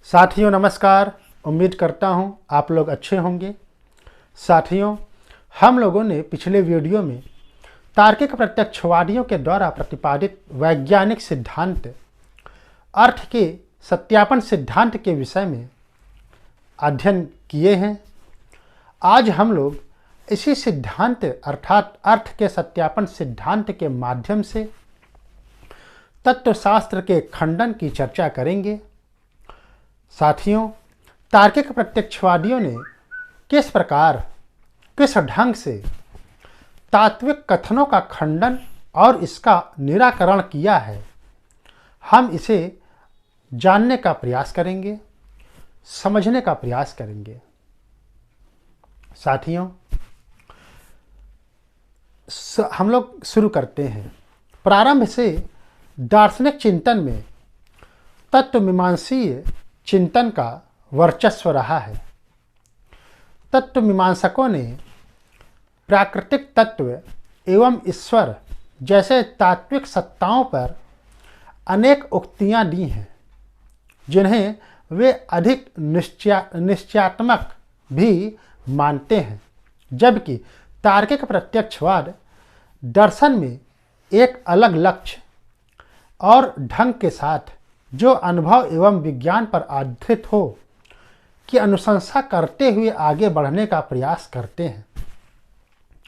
साथियों नमस्कार। उम्मीद करता हूं आप लोग अच्छे होंगे। साथियों, हम लोगों ने पिछले वीडियो में तार्किक प्रत्यक्षवादियों के द्वारा प्रतिपादित वैज्ञानिक सिद्धांत अर्थ के सत्यापन सिद्धांत के विषय में अध्ययन किए हैं। आज हम लोग इसी सिद्धांत अर्थात अर्थ के सत्यापन सिद्धांत के माध्यम से तत्वशास्त्र के खंडन की चर्चा करेंगे। साथियों, तार्किक प्रत्यक्षवादियों ने किस प्रकार किस ढंग से तात्विक कथनों का खंडन और इसका निराकरण किया है, हम इसे जानने का प्रयास करेंगे, समझने का प्रयास करेंगे। साथियों, हम लोग शुरू करते हैं। प्रारंभ से दार्शनिक चिंतन में तत्वमीमांसीय चिंतन का वर्चस्व रहा है। तत्वमीमांसकों ने प्राकृतिक तत्व एवं ईश्वर जैसे तात्विक सत्ताओं पर अनेक उक्तियां दी हैं, जिन्हें वे अधिक निश्चयात्मक भी मानते हैं, जबकि तार्किक प्रत्यक्षवाद दर्शन में एक अलग लक्ष्य और ढंग के साथ जो अनुभव एवं विज्ञान पर आधारित हो की अनुशंसा करते हुए आगे बढ़ने का प्रयास करते हैं।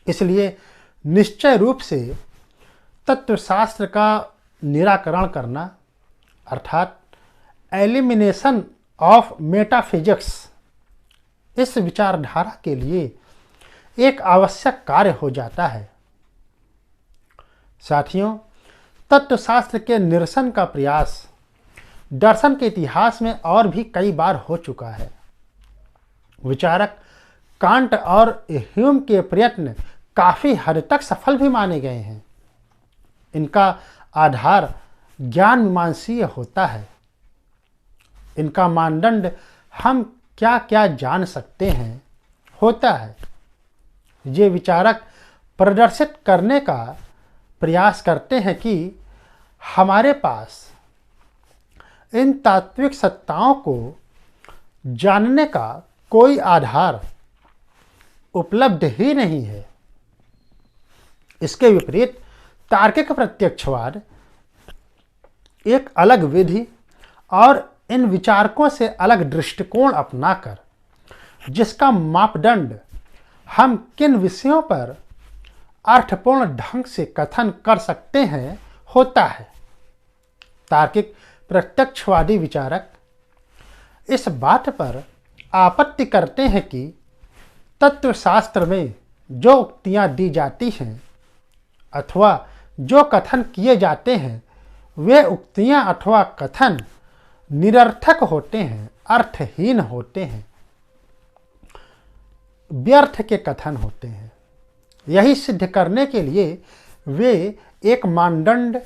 इसलिए निश्चय रूप से तत्वशास्त्र का निराकरण करना अर्थात एलिमिनेशन ऑफ मेटाफिजिक्स इस विचारधारा के लिए एक आवश्यक कार्य हो जाता है। साथियों, तत्वशास्त्र के निरसन का प्रयास दर्शन के इतिहास में और भी कई बार हो चुका है। विचारक कांट और ह्यूम के प्रयत्न काफ़ी हद तक सफल भी माने गए हैं। इनका आधार ज्ञान मीमांसीय होता है। इनका मानदंड हम क्या क्या जान सकते हैं होता है। ये विचारक प्रदर्शित करने का प्रयास करते हैं कि हमारे पास इन तात्विक सत्ताओं को जानने का कोई आधार उपलब्ध ही नहीं है। इसके विपरीत तार्किक प्रत्यक्षवाद एक अलग विधि और इन विचारकों से अलग दृष्टिकोण अपनाकर जिसका मापदंड हम किन विषयों पर अर्थपूर्ण ढंग से कथन कर सकते हैं होता है। तार्किक प्रत्यक्षवादी विचारक इस बात पर आपत्ति करते हैं कि तत्वशास्त्र में जो उक्तियां दी जाती हैं अथवा जो कथन किए जाते हैं वे उक्तियां अथवा कथन निरर्थक होते हैं, अर्थहीन होते हैं, व्यर्थ के कथन होते हैं। यही सिद्ध करने के लिए वे एक मानदंड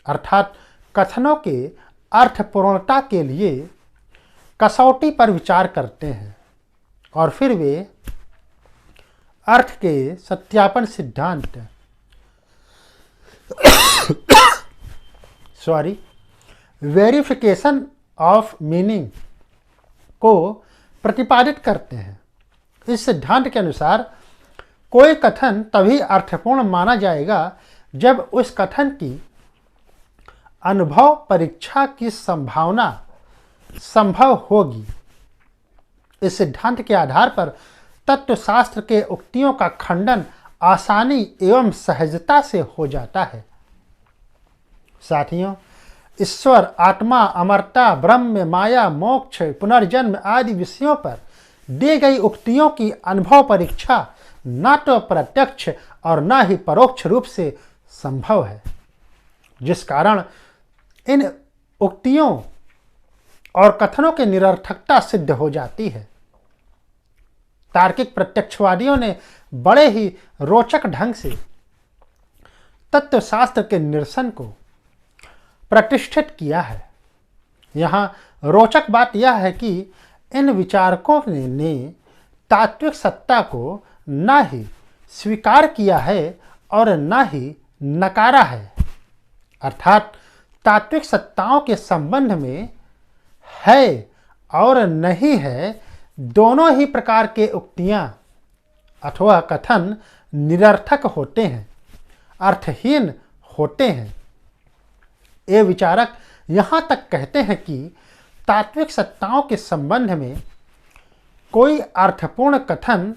अर्थात कथनों के अर्थपूर्णता के लिए कसौटी पर विचार करते हैं और फिर वे अर्थ के सत्यापन सिद्धांत वेरिफिकेशन ऑफ मीनिंग को प्रतिपादित करते हैं। इस सिद्धांत के अनुसार कोई कथन तभी अर्थपूर्ण माना जाएगा जब उस कथन की अनुभव परीक्षा की संभावना संभव होगी। इस सिद्धांत के आधार पर तत्वशास्त्र के उक्तियों का खंडन आसानी एवं सहजता से हो जाता है। साथियों, ईश्वर, आत्मा, अमरता, ब्रह्म, माया, मोक्ष, पुनर्जन्म आदि विषयों पर दी गई उक्तियों की अनुभव परीक्षा न तो प्रत्यक्ष और न ही परोक्ष रूप से संभव है, जिस कारण इन उक्तियों और कथनों की निरर्थकता सिद्ध हो जाती है। तार्किक प्रत्यक्षवादियों ने बड़े ही रोचक ढंग से तत्वशास्त्र के निरसन को प्रतिष्ठित किया है। यहाँ रोचक बात यह है कि इन विचारकों ने तात्विक सत्ता को न ही स्वीकार किया है और न ही नकारा है। अर्थात तात्विक सत्ताओं के संबंध में है और नहीं है, दोनों ही प्रकार के उक्तियां अथवा कथन निरर्थक होते हैं, अर्थहीन होते हैं। ये विचारक यहाँ तक कहते हैं कि तात्विक सत्ताओं के संबंध में कोई अर्थपूर्ण कथन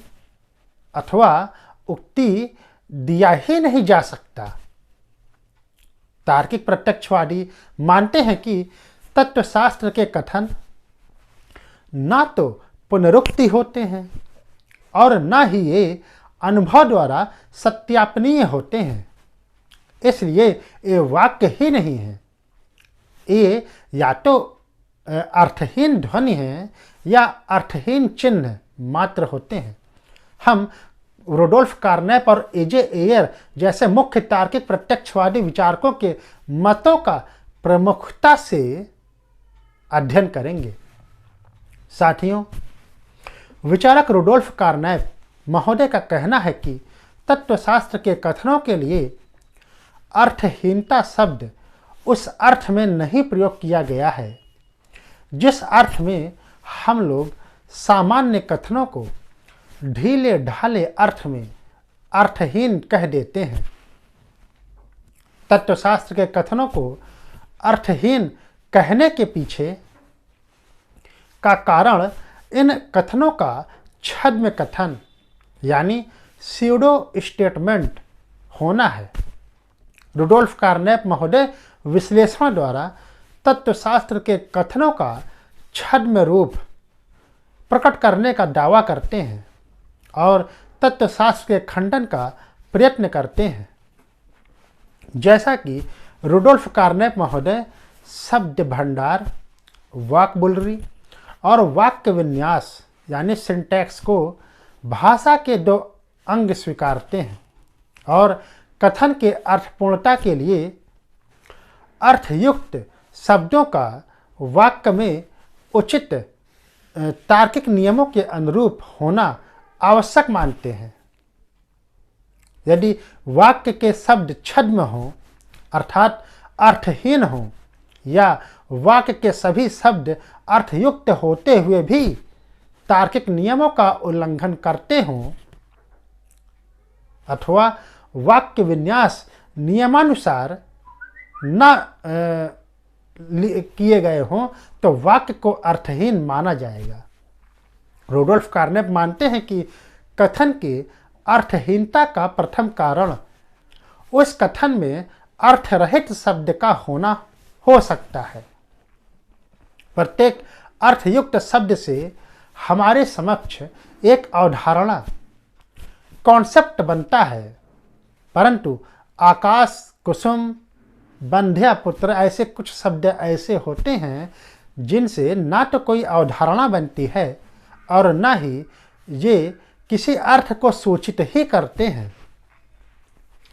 अथवा उक्ति दिया ही नहीं जा सकता। तार्किक प्रत्यक्षवादी मानते हैं कि तत्वशास्त्र के कथन ना तो पुनरुक्ति होते हैं और न ही ये अनुभव द्वारा सत्यापनीय होते हैं, इसलिए ये वाक्य ही नहीं है। ये या तो अर्थहीन ध्वनि है या अर्थहीन चिन्ह मात्र होते हैं। हम रोडोल्फ कार्नेप और एजे एयर जैसे मुख्य तार्किक प्रत्यक्षवादी विचारकों के मतों का प्रमुखता से अध्ययन करेंगे। साथियों, विचारक रुडोल्फ कार्नेप महोदय का कहना है कि तत्वशास्त्र के कथनों के लिए अर्थहीनता शब्द उस अर्थ में नहीं प्रयोग किया गया है जिस अर्थ में हम लोग सामान्य कथनों को ढीले ढाले अर्थ में अर्थहीन कह देते हैं। तत्वशास्त्र के कथनों को अर्थहीन कहने के पीछे का कारण इन कथनों का छद्म कथन यानी स्यूडो स्टेटमेंट होना है। रुडोल्फ कार्नेप महोदय विश्लेषण द्वारा तत्वशास्त्र के कथनों का छद्म रूप प्रकट करने का दावा करते हैं और तत्वशास्त्र के खंडन का प्रयत्न करते हैं। जैसा कि रुडोल्फ कार्नेप महोदय शब्द भंडार, वाक्बुलरी और वाक्य विन्यास यानी सिंटैक्स को भाषा के दो अंग स्वीकारते हैं और कथन के अर्थपूर्णता के लिए अर्थयुक्त शब्दों का वाक्य में उचित तार्किक नियमों के अनुरूप होना आवश्यक मानते हैं। यदि वाक्य के शब्द छद्म हों अर्थात अर्थहीन हों या वाक्य के सभी शब्द अर्थयुक्त होते हुए भी तार्किक नियमों का उल्लंघन करते हों अथवा वाक्य विन्यास नियमानुसार न किए गए हों तो वाक्य को अर्थहीन माना जाएगा। रुडोल्फ कार्नेप मानते हैं कि कथन की अर्थहीनता का प्रथम कारण उस कथन में अर्थरहित शब्द का होना हो सकता है। प्रत्येक अर्थयुक्त शब्द से हमारे समक्ष एक अवधारणा कॉन्सेप्ट बनता है, परंतु आकाश, कुसुम, बंध्या पुत्र ऐसे कुछ शब्द ऐसे होते हैं जिनसे ना तो कोई अवधारणा बनती है और न ही ये किसी अर्थ को सूचित ही करते हैं।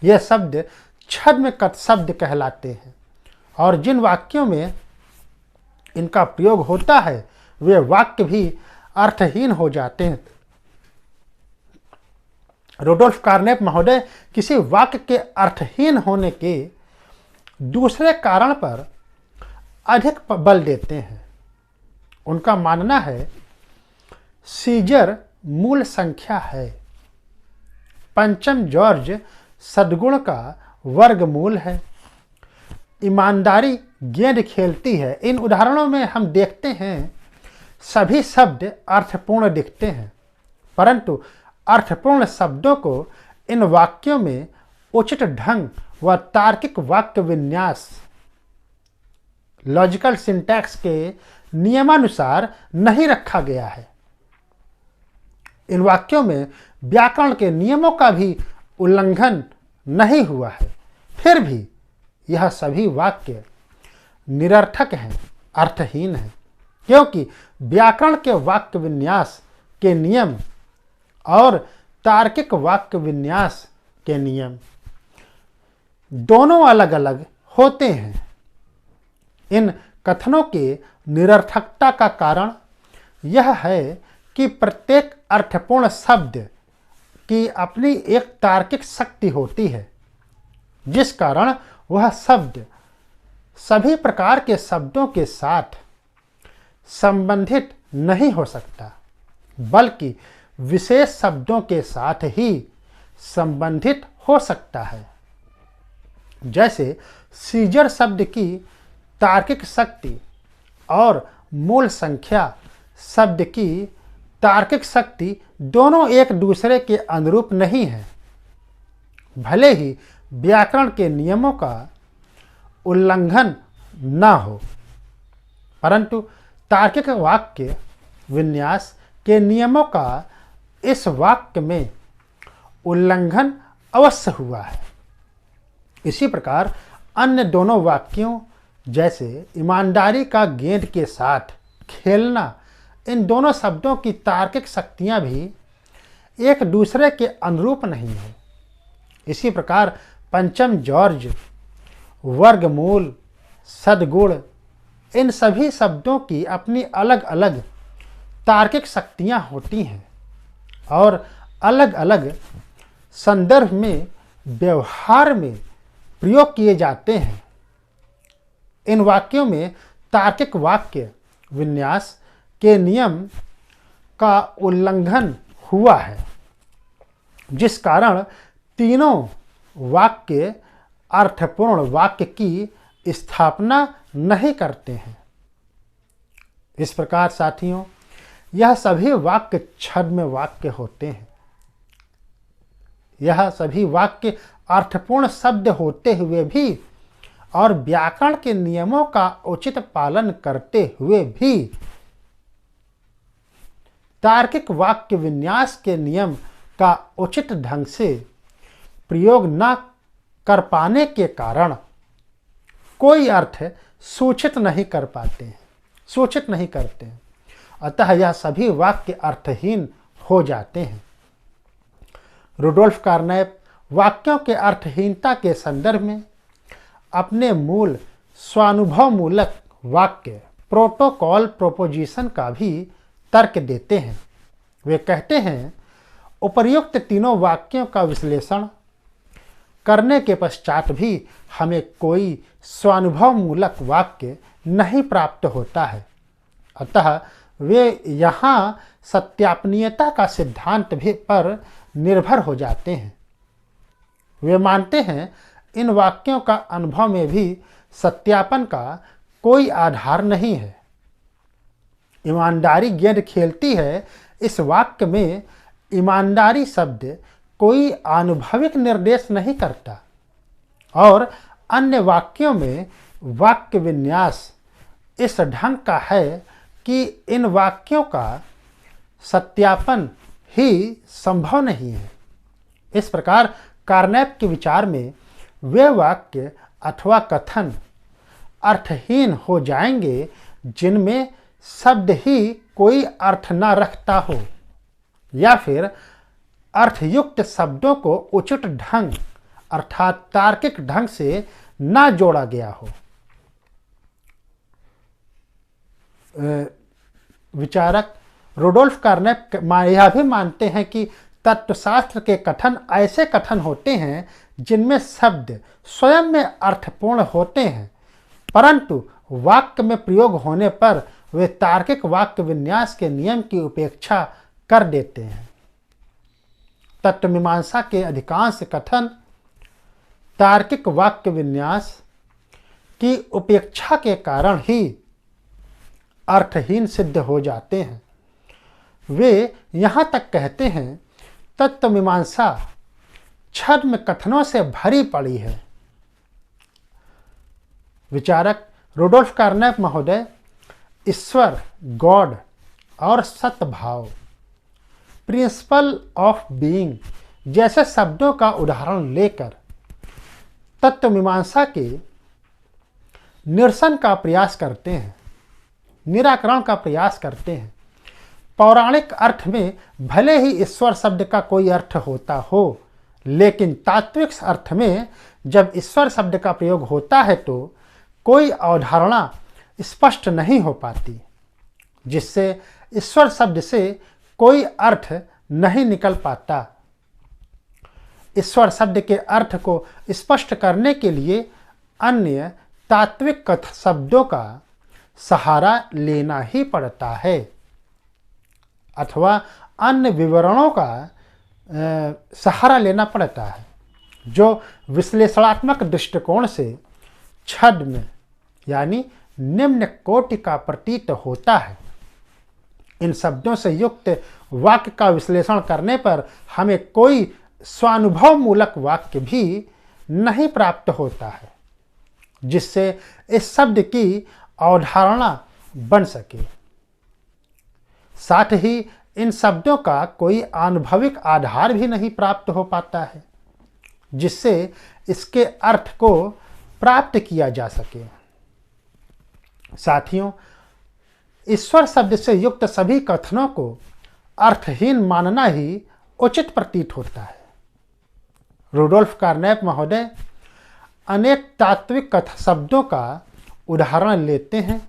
ये शब्द छद्म शब्द कहलाते हैं और जिन वाक्यों में इनका प्रयोग होता है वे वाक्य भी अर्थहीन हो जाते हैं। रुडोल्फ कार्नेप महोदय किसी वाक्य के अर्थहीन होने के दूसरे कारण पर अधिक बल देते हैं। उनका मानना है सीजर मूल संख्या है, पंचम जॉर्ज सद्गुण का वर्गमूल है, ईमानदारी गेंद खेलती है। इन उदाहरणों में हम देखते हैं सभी शब्द अर्थपूर्ण दिखते हैं, परंतु अर्थपूर्ण शब्दों को इन वाक्यों में उचित ढंग व तार्किक वाक्य विन्यास लॉजिकल सिंटैक्स के नियमानुसार नहीं रखा गया है। इन वाक्यों में व्याकरण के नियमों का भी उल्लंघन नहीं हुआ है, फिर भी यह सभी वाक्य निरर्थक हैं, अर्थहीन हैं, क्योंकि व्याकरण के वाक्य विन्यास के नियम और तार्किक वाक्य विन्यास के नियम दोनों अलग अलग होते हैं। इन कथनों के निरर्थकता का कारण यह है कि प्रत्येक अर्थपूर्ण शब्द की अपनी एक तार्किक शक्ति होती है, जिस कारण वह शब्द सभी प्रकार के शब्दों के साथ संबंधित नहीं हो सकता, बल्कि विशेष शब्दों के साथ ही संबंधित हो सकता है। जैसे सीजर शब्द की तार्किक शक्ति और मूल संख्या शब्द की तार्किक शक्ति दोनों एक दूसरे के अनुरूप नहीं है। भले ही व्याकरण के नियमों का उल्लंघन न हो, परंतु तार्किक वाक्य विन्यास के नियमों का इस वाक्य में उल्लंघन अवश्य हुआ है। इसी प्रकार अन्य दोनों वाक्यों जैसे ईमानदारी का गेंद के साथ खेलना, इन दोनों शब्दों की तार्किक शक्तियाँ भी एक दूसरे के अनुरूप नहीं है। इसी प्रकार पंचम जॉर्ज, वर्गमूल, सद्गुण, इन सभी शब्दों की अपनी अलग अलग तार्किक शक्तियाँ होती हैं और अलग अलग संदर्भ में व्यवहार में प्रयोग किए जाते हैं। इन वाक्यों में तार्किक वाक्य विन्यास के नियम का उल्लंघन हुआ है, जिस कारण तीनों वाक्य अर्थपूर्ण वाक्य की स्थापना नहीं करते हैं। इस प्रकार साथियों, यह सभी वाक्य छद्म वाक्य होते हैं। यह सभी वाक्य अर्थपूर्ण शब्द होते हुए भी और व्याकरण के नियमों का उचित पालन करते हुए भी तार्किक वाक्य विन्यास के नियम का उचित ढंग से प्रयोग न कर पाने के कारण कोई अर्थ सूचित नहीं करते हैं। अतः यह सभी वाक्य अर्थहीन हो जाते हैं। रुडोल्फ कार्नेप वाक्यों के अर्थहीनता के संदर्भ में अपने मूल स्वानुभव मूलक वाक्य प्रोटोकॉल प्रोपोजिशन का भी तर्क देते हैं। वे कहते हैं, उपर्युक्त तीनों वाक्यों का विश्लेषण करने के पश्चात भी हमें कोई स्वानुभव मूलक वाक्य नहीं प्राप्त होता है। अतः वे यहाँ सत्यापनीयता का सिद्धांत भी पर निर्भर हो जाते हैं। वे मानते हैं इन वाक्यों का अनुभव में भी सत्यापन का कोई आधार नहीं है। ईमानदारी गेंद खेलती है, इस वाक्य में ईमानदारी शब्द कोई आनुभविक निर्देश नहीं करता और अन्य वाक्यों में वाक्य विन्यास इस ढंग का है कि इन वाक्यों का सत्यापन ही संभव नहीं है। इस प्रकार कार्नेप के विचार में वे वाक्य अथवा कथन अर्थहीन हो जाएंगे जिनमें शब्द ही कोई अर्थ न रखता हो या फिर अर्थयुक्त शब्दों को उचित ढंग अर्थात तार्किक ढंग से न जोड़ा गया हो। विचारक रुडोल्फ कार्नेप यह भी मानते हैं कि तत्वशास्त्र के कथन ऐसे कथन होते हैं जिनमें शब्द स्वयं में अर्थपूर्ण होते हैं, परंतु वाक्य में प्रयोग होने पर वे तार्किक वाक्य विन्यास के नियम की उपेक्षा कर देते हैं। तत्वमीमांसा के अधिकांश कथन तार्किक वाक्य विन्यास की उपेक्षा के कारण ही अर्थहीन सिद्ध हो जाते हैं। वे यहाँ तक कहते हैं, तत्वमीमांसा छद्म कथनों से भरी पड़ी है। विचारक रुडोल्फ कार्नेप महोदय ईश्वर, गॉड और सत्भाव, प्रिंसिपल ऑफ बीइंग जैसे शब्दों का उदाहरण लेकर तत्वमीमांसा के निरसन का प्रयास करते हैं, निराकरण का प्रयास करते हैं। पौराणिक अर्थ में भले ही ईश्वर शब्द का कोई अर्थ होता हो, लेकिन तात्विक अर्थ में जब ईश्वर शब्द का प्रयोग होता है तो कोई अवधारणा स्पष्ट नहीं हो पाती, जिससे ईश्वर शब्द से कोई अर्थ नहीं निकल पाता। ईश्वर शब्द के अर्थ को स्पष्ट करने के लिए अन्य तात्विक शब्दों का सहारा लेना ही पड़ता है अथवा अन्य विवरणों का सहारा लेना पड़ता है जो विश्लेषणात्मक दृष्टिकोण से छद्म यानी निम्न कोटि का प्रतीत होता है। इन शब्दों से युक्त वाक्य का विश्लेषण करने पर हमें कोई स्वानुभव मूलक वाक्य भी नहीं प्राप्त होता है जिससे इस शब्द की अवधारणा बन सके। साथ ही इन शब्दों का कोई आनुभविक आधार भी नहीं प्राप्त हो पाता है जिससे इसके अर्थ को प्राप्त किया जा सके। साथियों, ईश्वर शब्द से युक्त सभी कथनों को अर्थहीन मानना ही उचित प्रतीत होता है। रुडोल्फ कार्नेप महोदय अनेक तात्विक शब्दों का उदाहरण लेते हैं।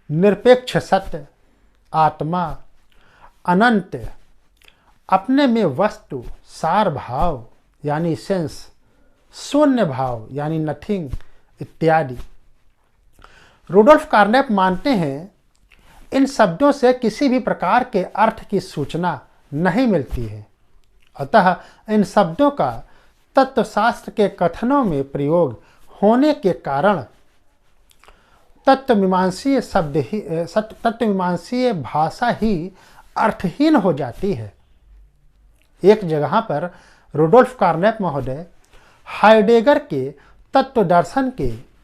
निरपेक्ष सत्य, आत्मा, अनंत, अपने में वस्तु, सार भाव यानी सेंस, शून्य भाव यानी नथिंग इत्यादि। रुडोल्फ कार्नेप मानते हैं इन शब्दों से किसी भी प्रकार के अर्थ की सूचना नहीं मिलती है, अतः इन शब्दों का तत्वशास्त्र के कथनों में प्रयोग होने के कारण तत्वमीमांसीय भाषा ही अर्थहीन हो जाती है। एक जगह पर रुडोल्फ कार्नेप महोदय हाइडेगर के तत्व दर्शन के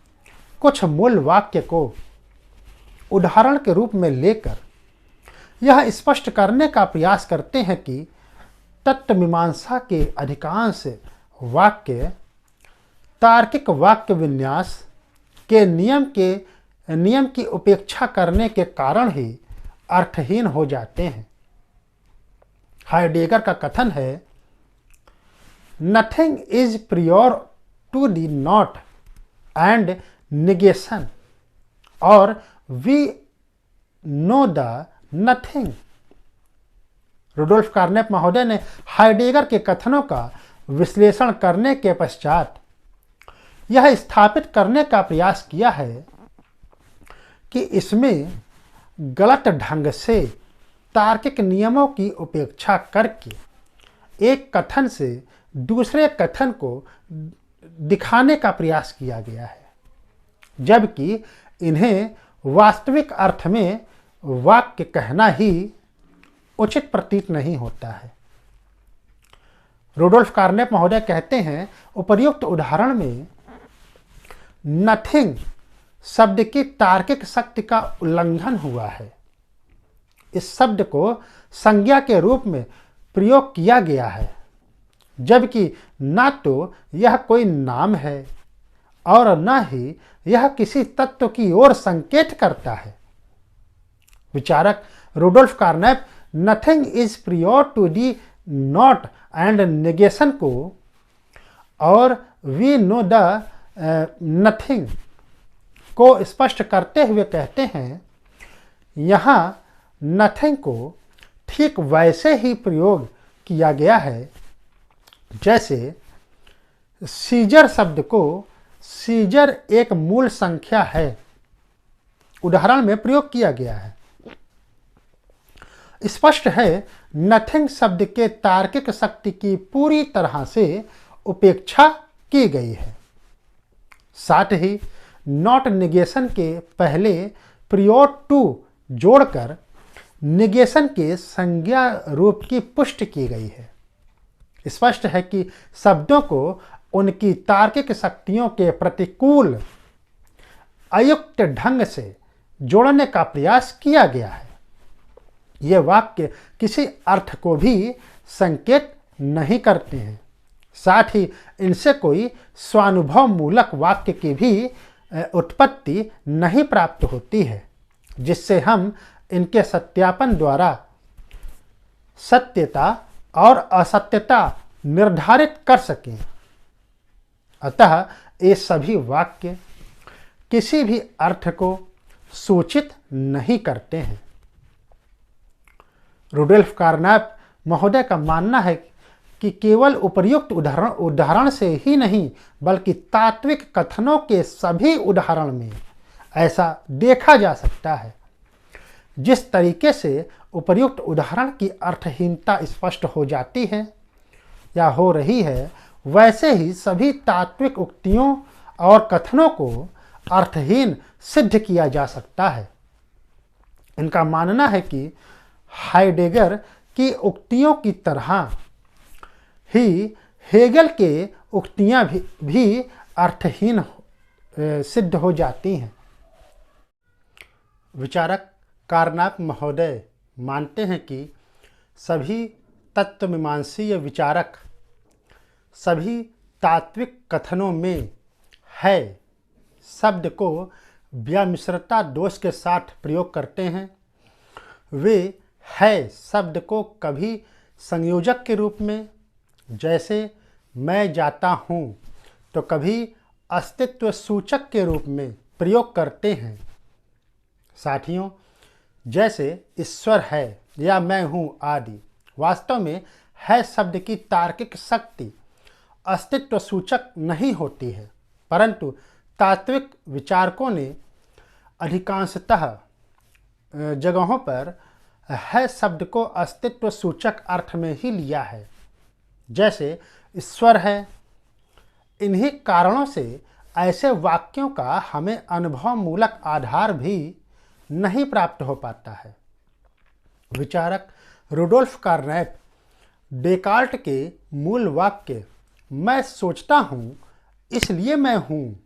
कुछ मूल वाक्य को उदाहरण के रूप में लेकर यह स्पष्ट करने का प्रयास करते हैं कि तत्वमीमांसा के अधिकांश वाक्य तार्किक वाक्य विन्यास के नियम की उपेक्षा करने के कारण ही अर्थहीन हो जाते हैं। हाइडेगर का कथन है, nothing is prior to the not and negation और we know the nothing. Rudolf Carnap महोदय ने हाइडेगर के कथनों का विश्लेषण करने के पश्चात यह स्थापित करने का प्रयास किया है कि इसमें गलत ढंग से तार्किक नियमों की उपेक्षा करके एक कथन से दूसरे कथन को दिखाने का प्रयास किया गया है, जबकि इन्हें वास्तविक अर्थ में वाक्य कहना ही उचित प्रतीत नहीं होता है। रुडोल्फ कार्नेप महोदय कहते हैं, उपर्युक्त उदाहरण में नथिंग शब्द की तार्किक शक्ति का उल्लंघन हुआ है। इस शब्द को संज्ञा के रूप में प्रयोग किया गया है, जबकि न तो यह कोई नाम है और न ही यह किसी तत्व की ओर संकेत करता है। विचारक Rudolf Carnap nothing is prior to the not and negation को और वी नो द नथिंग को स्पष्ट करते हुए कहते हैं, यहाँ नथिंग को ठीक वैसे ही प्रयोग किया गया है जैसे सीजर शब्द को सीजर एक मूल संख्या है उदाहरण में प्रयोग किया गया है। स्पष्ट है नथिंग शब्द के तार्किक शक्ति की पूरी तरह से उपेक्षा की गई है। साथ ही नॉट निगेशन के पहले प्रियोर टू जोड़कर निगेशन के संज्ञा रूप की पुष्टि की गई है। स्पष्ट है कि शब्दों को उनकी तार्किक शक्तियों के प्रतिकूल अयुक्त ढंग से जोड़ने का प्रयास किया गया है। ये वाक्य किसी अर्थ को भी संकेत नहीं करते हैं, साथ ही इनसे कोई स्वानुभव मूलक वाक्य की भी उत्पत्ति नहीं प्राप्त होती है जिससे हम इनके सत्यापन द्वारा सत्यता और असत्यता निर्धारित कर सकें। अतः ये सभी वाक्य किसी भी अर्थ को सूचित नहीं करते हैं। रुडोल्फ कार्नेप महोदय का मानना है कि केवल उपर्युक्त उदाहरण से ही नहीं बल्कि तात्विक कथनों के सभी उदाहरण में ऐसा देखा जा सकता है। जिस तरीके से उपर्युक्त उदाहरण की अर्थहीनता स्पष्ट हो जाती है या हो रही है, वैसे ही सभी तात्विक उक्तियों और कथनों को अर्थहीन सिद्ध किया जा सकता है। इनका मानना है कि हाइडेगर की उक्तियों की तरह ही हेगल के उक्तियां भी अर्थहीन सिद्ध हो जाती हैं। विचारक कारनाप महोदय मानते हैं कि सभी तत्वमीमांसीय विचारक सभी तात्विक कथनों में है शब्द को व्यामिश्रता दोष के साथ प्रयोग करते हैं। वे है शब्द को कभी संयोजक के रूप में, जैसे मैं जाता हूँ, तो कभी अस्तित्व सूचक के रूप में प्रयोग करते हैं। साथियों, जैसे ईश्वर है या मैं हूँ आदि, वास्तव में है शब्द की तार्किक शक्ति अस्तित्व सूचक नहीं होती है, परंतु तात्विक विचारकों ने अधिकांशतः जगहों पर है शब्द को अस्तित्व सूचक अर्थ में ही लिया है। जैसे ईश्वर है। इन्हीं कारणों से ऐसे वाक्यों का हमें अनुभव मूलक आधार भी नहीं प्राप्त हो पाता है। विचारक रुडोल्फ कार्नेप डेकार्ट के मूल वाक्य मैं सोचता हूँ इसलिए मैं हूँ,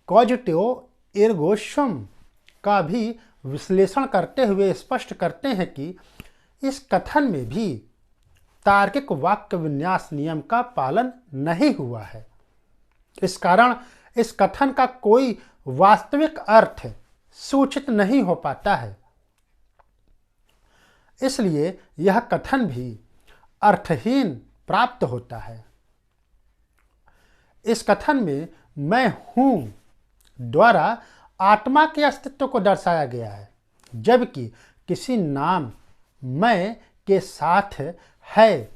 कॉजिटो एर्गो सम का भी विश्लेषण करते हुए स्पष्ट करते हैं कि इस कथन में भी तार्किक वाक्य विन्यास नियम का पालन नहीं हुआ है। इस कारण इस कथन का कोई वास्तविक अर्थ सूचित नहीं हो पाता है। इसलिए यह कथन भी अर्थहीन प्राप्त होता है। इस कथन में मैं हूँ द्वारा आत्मा के अस्तित्व को दर्शाया गया है, जबकि किसी नाम मैं के साथ है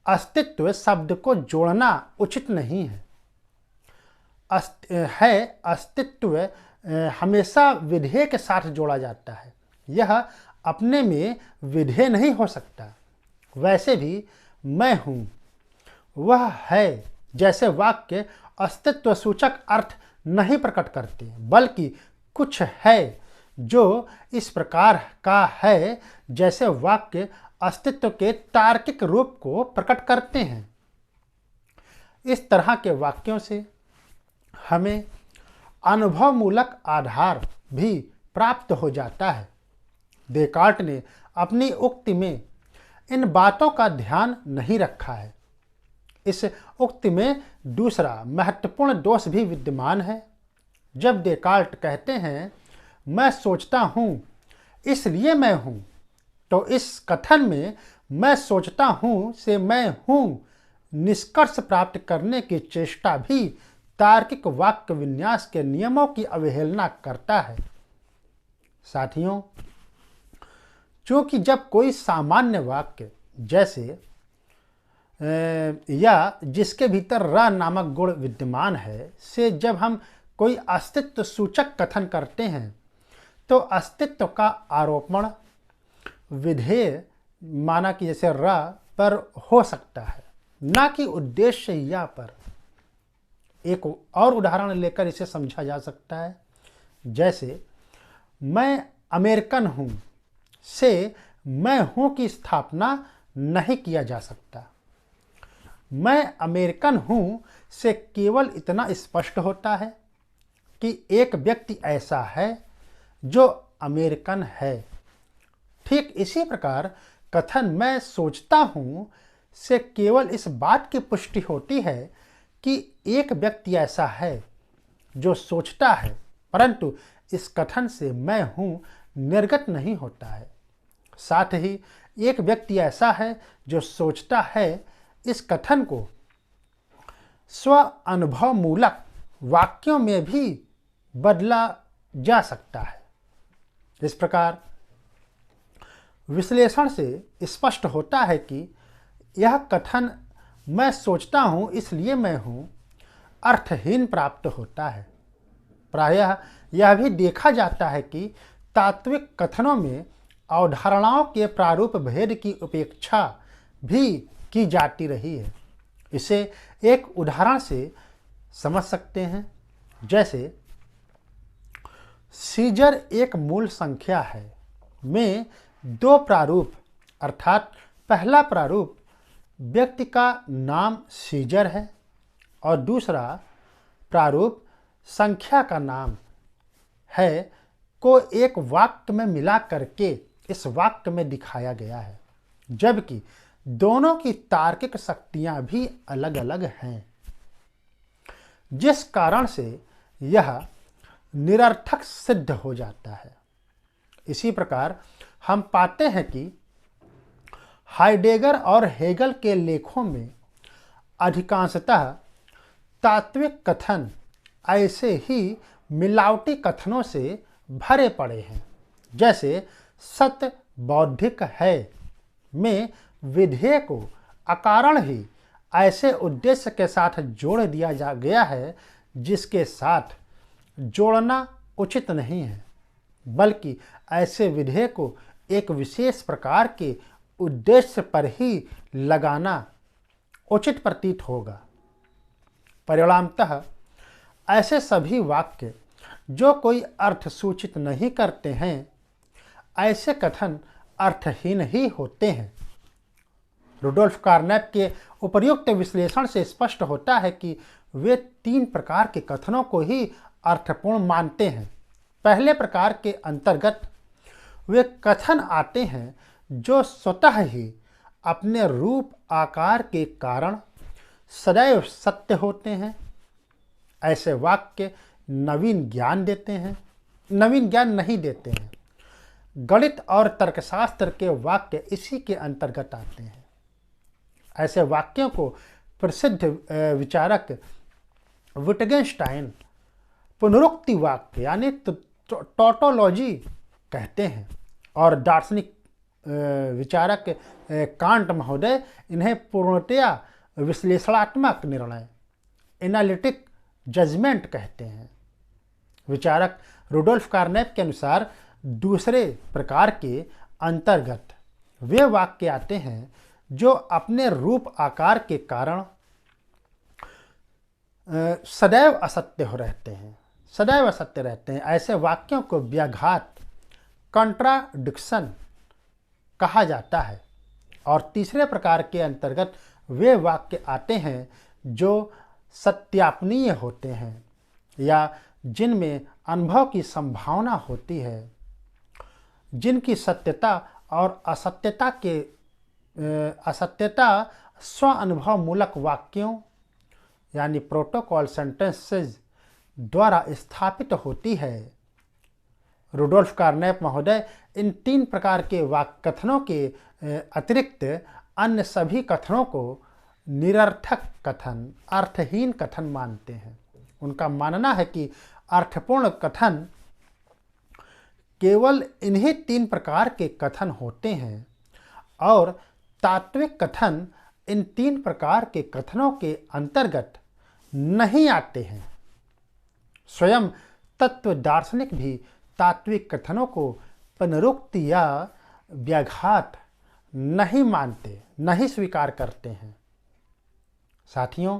अस्तित्व शब्द को जोड़ना उचित नहीं है। अस्तित्व हमेशा विधेय के साथ जोड़ा जाता है। यह अपने में विधेय नहीं हो सकता। वैसे भी मैं हूँ वह है जैसे वाक्य अस्तित्व सूचक अर्थ नहीं प्रकट करते, बल्कि कुछ है जो इस प्रकार का है जैसे वाक्य अस्तित्व के तार्किक रूप को प्रकट करते हैं। इस तरह के वाक्यों से हमें अनुभव मूलक आधार भी प्राप्त हो जाता है। डेकार्ट ने अपनी उक्ति में इन बातों का ध्यान नहीं रखा है। इस उक्ति में दूसरा महत्वपूर्ण दोष भी विद्यमान है। जब डेकार्ट कहते हैं मैं सोचता हूँ इसलिए मैं हूँ, तो इस कथन में मैं सोचता हूँ से मैं हूँ निष्कर्ष प्राप्त करने की चेष्टा भी तार्किक वाक्य विन्यास के नियमों की अवहेलना करता है। साथियों, क्योंकि जब कोई सामान्य वाक्य जैसे या जिसके भीतर र नामक गुण विद्यमान है से जब हम कोई अस्तित्व सूचक कथन करते हैं, तो अस्तित्व का आरोपण विधेय माना कि जैसे र पर हो सकता है, ना कि उद्देश्य या पर। एक और उदाहरण लेकर इसे समझा जा सकता है। जैसे मैं अमेरिकन हूँ से मैं हूँ की स्थापना नहीं किया जा सकता। मैं अमेरिकन हूँ से केवल इतना स्पष्ट होता है कि एक व्यक्ति ऐसा है जो अमेरिकन है। ठीक इसी प्रकार कथन मैं सोचता हूँ से केवल इस बात की पुष्टि होती है कि एक व्यक्ति ऐसा है जो सोचता है, परंतु इस कथन से मैं हूँ निर्गत नहीं होता है। साथ ही एक व्यक्ति ऐसा है जो सोचता है, इस कथन को स्व अनुभव मूलक वाक्यों में भी बदला जा सकता है। इस प्रकार विश्लेषण से स्पष्ट होता है कि यह कथन मैं सोचता हूँ इसलिए मैं हूँ अर्थहीन प्राप्त होता है। प्रायः यह भी देखा जाता है कि तात्विक कथनों में अवधारणाओं के प्रारूप भेद की उपेक्षा भी की जाती रही है। इसे एक उदाहरण से समझ सकते हैं। जैसे सीजर एक मूल संख्या है में दो प्रारूप, अर्थात पहला प्रारूप व्यक्ति का नाम सीजर है और दूसरा प्रारूप संख्या का नाम है को एक वाक्य में मिला करके इस वाक्य में दिखाया गया है, जबकि दोनों की तार्किक शक्तियां भी अलग अलग हैं, जिस कारण से यह निरर्थक सिद्ध हो जाता है। इसी प्रकार हम पाते हैं कि हाइडेगर और हेगल के लेखों में अधिकांशतः तात्विक कथन ऐसे ही मिलावटी कथनों से भरे पड़े हैं। जैसे सत्य बौद्धिक है में विधेय को अकारण ही ऐसे उद्देश्य के साथ जोड़ दिया जा गया है जिसके साथ जोड़ना उचित नहीं है, बल्कि ऐसे विधेय को एक विशेष प्रकार के उद्देश्य पर ही लगाना उचित प्रतीत होगा। परिणामतः ऐसे सभी वाक्य जो कोई अर्थ सूचित नहीं करते हैं, ऐसे कथन अर्थहीन ही होते हैं। रुडोल्फ कार्नेप के उपर्युक्त विश्लेषण से स्पष्ट होता है कि वे तीन प्रकार के कथनों को ही अर्थपूर्ण मानते हैं। पहले प्रकार के अंतर्गत वे कथन आते हैं जो स्वतः ही अपने रूप आकार के कारण सदैव सत्य होते हैं। ऐसे वाक्य नवीन ज्ञान नहीं देते हैं। गणित और तर्कशास्त्र के वाक्य इसी के अंतर्गत आते हैं। ऐसे वाक्यों को प्रसिद्ध विचारक विटगेनस्टाइन पुनरुक्ति वाक्य यानी टॉटोलॉजी कहते हैं और दार्शनिक विचारक कांट महोदय इन्हें पूर्णतया विश्लेषणात्मक निर्णय एनालिटिक जजमेंट कहते हैं। विचारक रुडोल्फ कार्नेप के अनुसार दूसरे प्रकार के अंतर्गत वे वाक्य आते हैं जो अपने रूप आकार के कारण सदैव असत्य रहते हैं। ऐसे वाक्यों को व्याघात कंट्राडिक्शन कहा जाता है। और तीसरे प्रकार के अंतर्गत वे वाक्य आते हैं जो सत्यापनीय होते हैं या जिनमें अनुभव की संभावना होती है, जिनकी सत्यता और असत्यता स्व अनुभव मूलक वाक्यों यानी प्रोटोकॉल सेंटेंसेस द्वारा स्थापित होती है। रुडोल्फ कार्नेप महोदय इन तीन प्रकार के वाक्य कथनों के अतिरिक्त अन्य सभी कथनों को निरर्थक कथन, अर्थहीन कथन मानते हैं। उनका मानना है कि अर्थपूर्ण कथन केवल इन्हीं तीन प्रकार के कथन होते हैं और तात्विक कथन इन तीन प्रकार के कथनों के अंतर्गत नहीं आते हैं। स्वयं तत्व दार्शनिक भी तात्विक कथनों को पुनरुक्ति या व्याघात नहीं मानते, नहीं स्वीकार करते हैं। साथियों,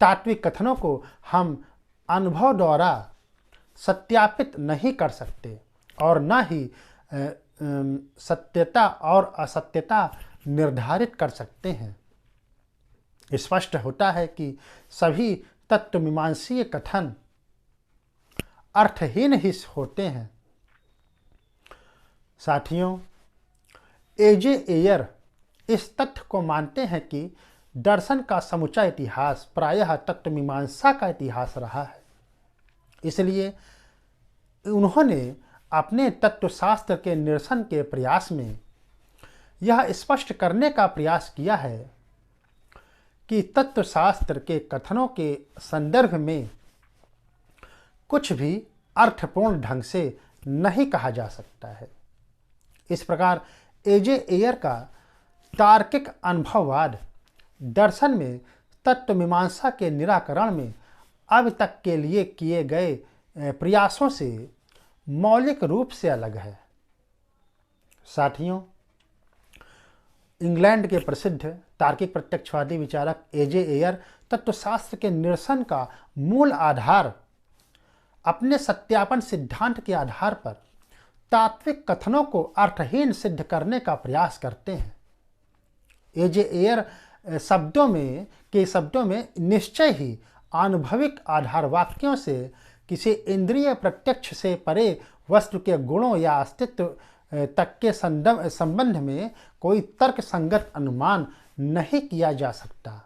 तात्विक कथनों को हम अनुभव द्वारा सत्यापित नहीं कर सकते और न ही सत्यता और असत्यता निर्धारित कर सकते हैं। स्पष्ट होता है कि सभी तत्वमीमांसीय कथन अर्थहीन ही होते हैं। साथियों, एजे एयर इस तथ्य को मानते हैं कि दर्शन का समूचा इतिहास प्रायः तत्वमीमांसा का इतिहास रहा है। इसलिए उन्होंने अपने तत्वशास्त्र के निरसन के प्रयास में यह स्पष्ट करने का प्रयास किया है कि तत्वशास्त्र के कथनों के संदर्भ में कुछ भी अर्थपूर्ण ढंग से नहीं कहा जा सकता है। इस प्रकार एजे एयर का तार्किक अनुभववाद दर्शन में तत्वमीमांसा के निराकरण में अब तक के लिए किए गए प्रयासों से मौलिक रूप से अलग है। साथियों, इंग्लैंड के प्रसिद्ध तार्किक प्रत्यक्षवादी विचारक एजे एयर तत्वशास्त्र के निरसन का मूल आधार अपने सत्यापन सिद्धांत के आधार पर तात्विक कथनों को अर्थहीन सिद्ध करने का प्रयास करते हैं। एजे एयर शब्दों में निश्चय ही आनुभविक आधार वाक्यों से किसी इंद्रिय प्रत्यक्ष से परे वस्तु के गुणों या अस्तित्व तक के संबंध में कोई तर्क संगत अनुमान नहीं किया जा सकता।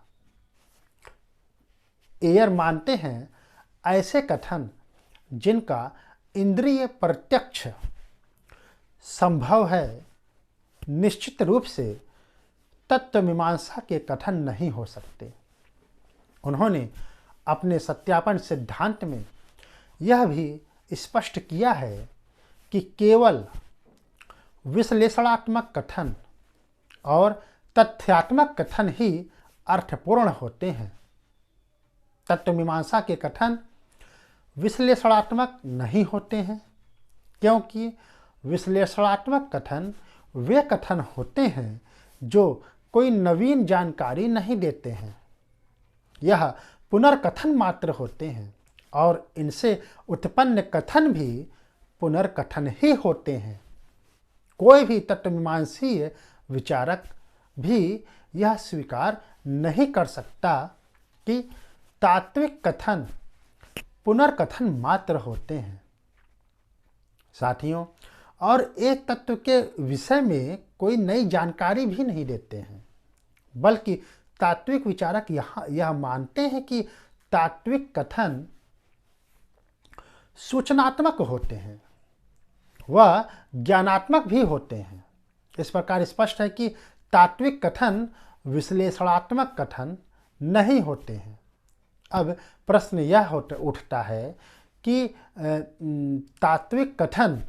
एयर मानते हैं ऐसे कथन जिनका इंद्रिय प्रत्यक्ष संभव है निश्चित रूप से तत्व मीमांसा के कथन नहीं हो सकते। उन्होंने अपने सत्यापन सिद्धांत में यह भी स्पष्ट किया है कि केवल विश्लेषणात्मक कथन और तथ्यात्मक कथन ही अर्थपूर्ण होते हैं। तत्व मीमांसा के कथन विश्लेषणात्मक नहीं होते हैं, क्योंकि विश्लेषणात्मक कथन वे कथन होते हैं जो कोई नवीन जानकारी नहीं देते हैं। यह पुनर्कथन मात्र होते हैं और इनसे उत्पन्न कथन भी पुनर्कथन ही होते हैं। कोई भी तत्वमीमांसीय विचारक भी यह स्वीकार नहीं कर सकता कि तात्विक कथन पुनर्कथन मात्र होते हैं। साथियों, और एक तत्व के विषय में कोई नई जानकारी भी नहीं देते हैं, बल्कि तात्विक विचारक यह मानते हैं कि तात्विक कथन सूचनात्मक होते हैं, वह ज्ञानात्मक भी होते हैं। इस प्रकार स्पष्ट है कि तात्विक कथन विश्लेषणात्मक कथन नहीं होते हैं। अब प्रश्न यह उठता है कि तात्विक कथन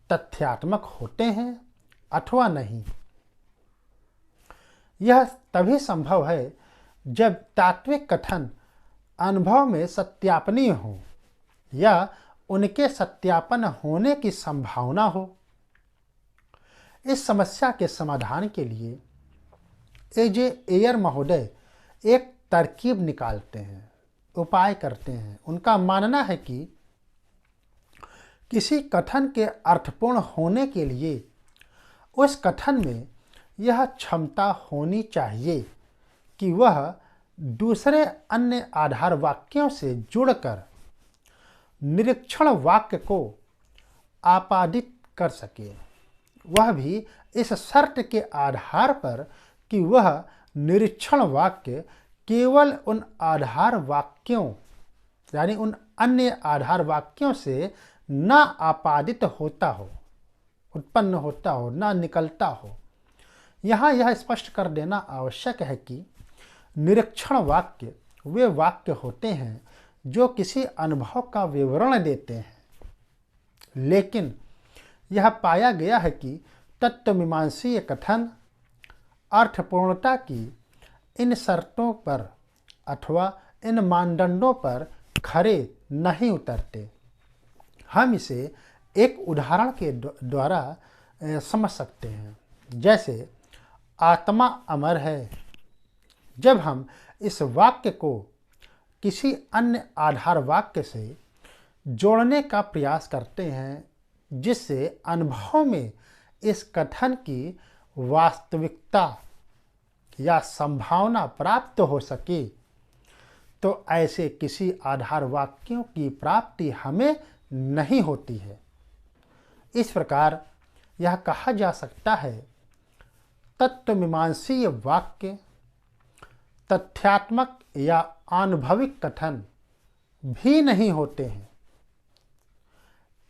तथ्यात्मक होते हैं अथवा नहीं। यह तभी संभव है जब तात्विक कथन अनुभव में सत्यापनीय हो या उनके सत्यापन होने की संभावना हो। इस समस्या के समाधान के लिए एजे एयर महोदय एक तरकीब निकालते हैं, उपाय करते हैं। उनका मानना है कि किसी कथन के अर्थपूर्ण होने के लिए उस कथन में यह क्षमता होनी चाहिए कि वह दूसरे अन्य आधार वाक्यों से जुड़कर निरीक्षण वाक्य को आपादित कर सके, वह भी इस शर्त के आधार पर कि वह निरीक्षण वाक्य केवल उन आधार वाक्यों यानी उन अन्य आधार वाक्यों से न आपादित होता हो, उत्पन्न होता हो, न निकलता हो। यहाँ यह स्पष्ट कर देना आवश्यक है कि निरीक्षण वाक्य वे वाक्य होते हैं जो किसी अनुभव का विवरण देते हैं, लेकिन यह पाया गया है कि तत्वमीमांसीय कथन अर्थपूर्णता की इन शर्तों पर अथवा इन मानदंडों पर खरे नहीं उतरते। हम इसे एक उदाहरण के द्वारा समझ सकते हैं। जैसे आत्मा अमर है। जब हम इस वाक्य को किसी अन्य आधार वाक्य से जोड़ने का प्रयास करते हैं जिससे अनुभव में इस कथन की वास्तविकता या संभावना प्राप्त हो सके, तो ऐसे किसी आधार वाक्यों की प्राप्ति हमें नहीं होती है। इस प्रकार यह कहा जा सकता है, तत्वमीमांसीय वाक्य तथ्यात्मक या आनुभविक कथन भी नहीं होते हैं।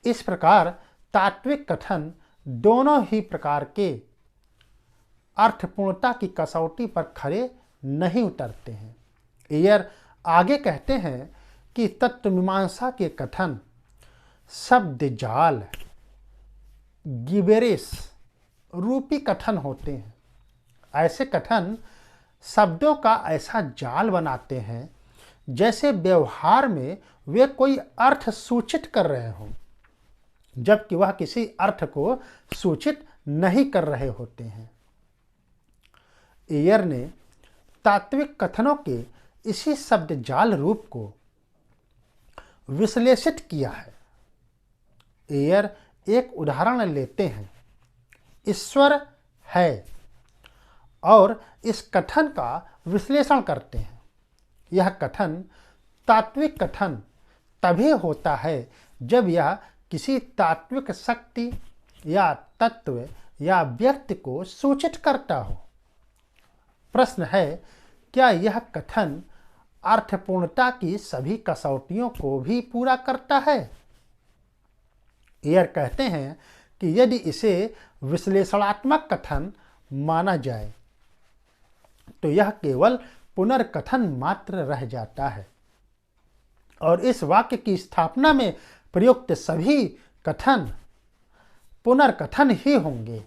इस प्रकार तात्विक कथन दोनों ही प्रकार के अर्थपूर्णता की कसौटी पर खरे नहीं उतरते हैं। एयर आगे कहते हैं कि तत्वमीमांसा के कथन शब्द जाल गिबेरिश रूपी कथन होते हैं। ऐसे कथन शब्दों का ऐसा जाल बनाते हैं जैसे व्यवहार में वे कोई अर्थ सूचित कर रहे हों, जबकि वह किसी अर्थ को सूचित नहीं कर रहे होते हैं। एयर ने तात्विक कथनों के इसी शब्द जाल रूप को विश्लेषित किया है। एयर एक उदाहरण लेते हैं, ईश्वर है, और इस कथन का विश्लेषण करते हैं। यह कथन तात्विक कथन तभी होता है जब यह किसी तात्विक शक्ति या तत्व या व्यक्ति को सूचित करता हो। प्रश्न है, क्या यह कथन अर्थपूर्णता की सभी कसौटियों को भी पूरा करता है? एयर कहते हैं कि यदि इसे विश्लेषणात्मक कथन माना जाए तो यह केवल पुनर्कथन मात्र रह जाता है, और इस वाक्य की स्थापना में प्रयुक्त सभी कथन पुनर्कथन ही होंगे,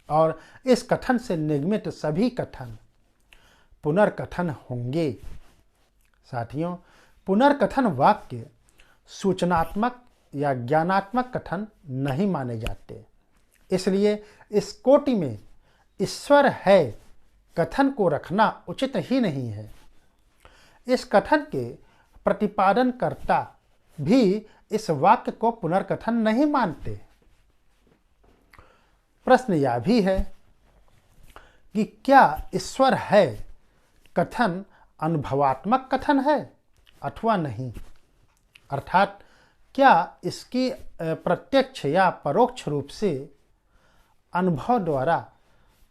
और इस कथन से निर्मित सभी कथन पुनर्कथन होंगे। साथियों, पुनर्कथन वाक्य सूचनात्मक या ज्ञानात्मक कथन नहीं माने जाते। इसलिए इस कोटि में ईश्वर है कथन को रखना उचित ही नहीं है। इस कथन के प्रतिपादनकर्ता भी इस वाक्य को पुनर्कथन नहीं मानते। प्रश्न यह भी है कि क्या ईश्वर है कथन अनुभवात्मक कथन है अथवा नहीं, अर्थात क्या इसकी प्रत्यक्ष या परोक्ष रूप से अनुभव द्वारा